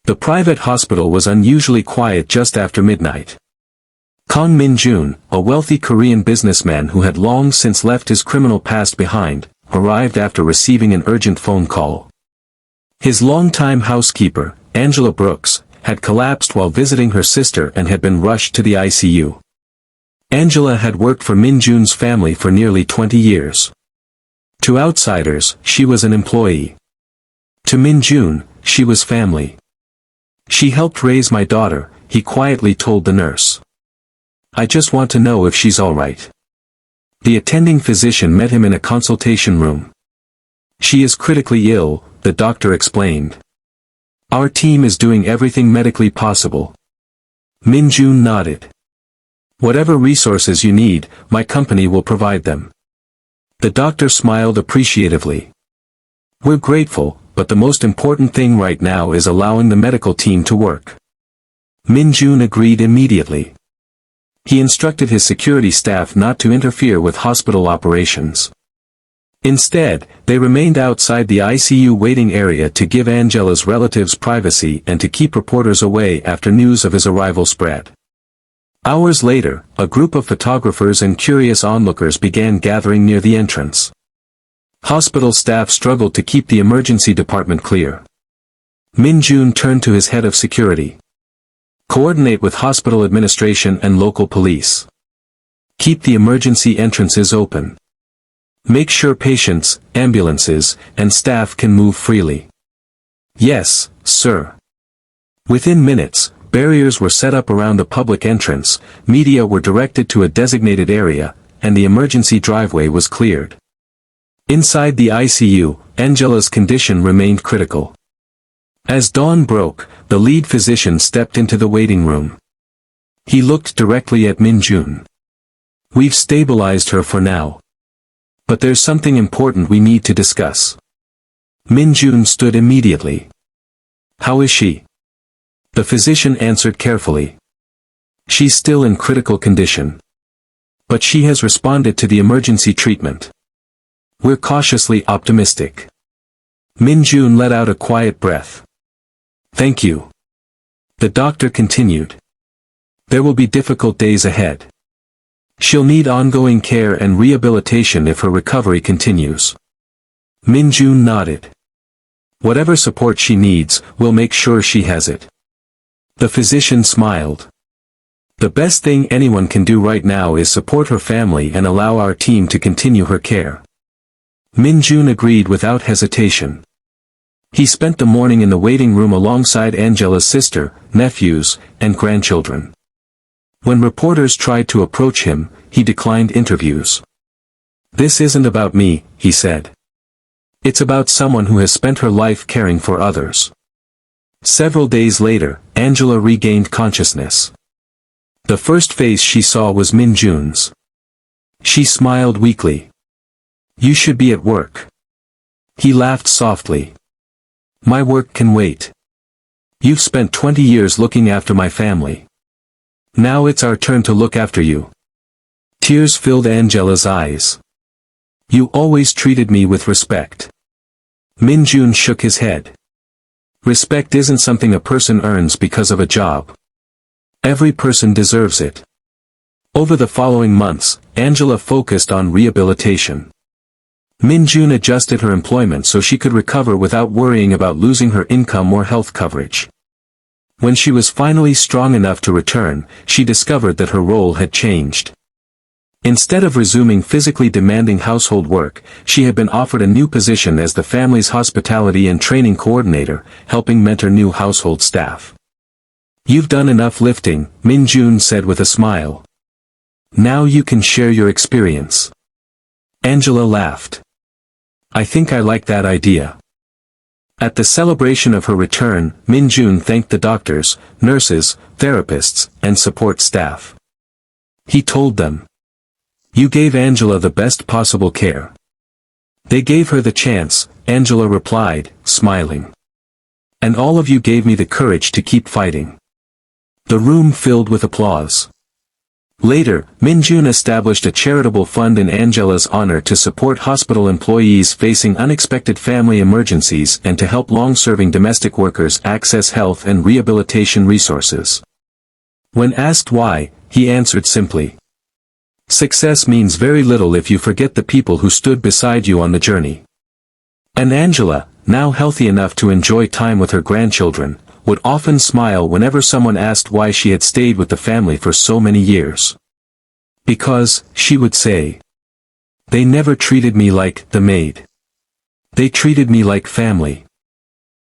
The private hospital was unusually quiet just after midnight. Kang Min-jun, a wealthy Korean businessman who had long since left his criminal past behind, arrived after receiving an urgent phone call. His longtime housekeeper, Angela Brooks, had collapsed while visiting her sister and had been rushed to the ICU. Angela had worked for Min-jun's family for nearly 20 years. To outsiders, she was an employee. To Min-jun, she was family. "She helped raise my daughter," he quietly told the nurse. "I just want to know if she's all right." The attending physician met him in a consultation room. "She is critically ill," the doctor explained. "Our team is doing everything medically possible." Min-jun nodded. "Whatever resources you need, my company will provide them." The doctor smiled appreciatively. "We're grateful, but the most important thing right now is allowing the medical team to work." Min-jun agreed immediately. He instructed his security staff not to interfere with hospital operations. Instead, they remained outside the ICU waiting area to give Angela's relatives privacy and to keep reporters away after news of his arrival spread. Hours later, a group of photographers and curious onlookers began gathering near the entrance. Hospital staff struggled to keep the emergency department clear. Min-jun turned to his head of security. "Coordinate with hospital administration and local police. Keep the emergency entrances open. Make sure patients, ambulances, and staff can move freely." "Yes, sir." Within minutes, barriers were set up around the public entrance, media were directed to a designated area, and the emergency driveway was cleared. Inside the ICU, Angela's condition remained critical. As dawn broke, the lead physician stepped into the waiting room. He looked directly at Min-jun. "We've stabilized her for now. But there's something important we need to discuss." Min-jun stood immediately. "How is she?" The physician answered carefully. "She's still in critical condition. But she has responded to the emergency treatment. We're cautiously optimistic." Min-jun let out a quiet breath. "Thank you." The doctor continued. "There will be difficult days ahead. She'll need ongoing care and rehabilitation if her recovery continues." Min-jun nodded. "Whatever support she needs, we'll make sure she has it." The physician smiled. "The best thing anyone can do right now is support her family and allow our team to continue her care." Min-jun agreed without hesitation. He spent the morning in the waiting room alongside Angela's sister, nephews, and grandchildren. When reporters tried to approach him, he declined interviews. "This isn't about me," he said. "It's about someone who has spent her life caring for others." Several days later, Angela regained consciousness. The first face she saw was Min-jun's. She smiled weakly. "You should be at work." He laughed softly. "My work can wait. You've spent 20 years looking after my family. Now it's our turn to look after you." Tears filled Angela's eyes. "You always treated me with respect." Min-jun shook his head. "Respect isn't something a person earns because of a job. Every person deserves it." Over the following months, Angela focused on rehabilitation. Min-jun adjusted her employment so she could recover without worrying about losing her income or health coverage. When she was finally strong enough to return, she discovered that her role had changed. Instead of resuming physically demanding household work, she had been offered a new position as the family's hospitality and training coordinator, helping mentor new household staff. "You've done enough lifting," Min-jun said with a smile. "Now you can share your experience." Angela laughed. "I think I like that idea." At the celebration of her return, Min-jun thanked the doctors, nurses, therapists, and support staff. He told them, "You gave Angela the best possible care." "They gave her the chance," Angela replied, smiling. "And all of you gave me the courage to keep fighting." The room filled with applause. Later, Min-jun established a charitable fund in Angela's honor to support hospital employees facing unexpected family emergencies and to help long-serving domestic workers access health and rehabilitation resources. When asked why, he answered simply, "Success means very little if you forget the people who stood beside you on the journey." And Angela, now healthy enough to enjoy time with her grandchildren, would often smile whenever someone asked why she had stayed with the family for so many years. "Because," she would say, "they never treated me like the maid. They treated me like family."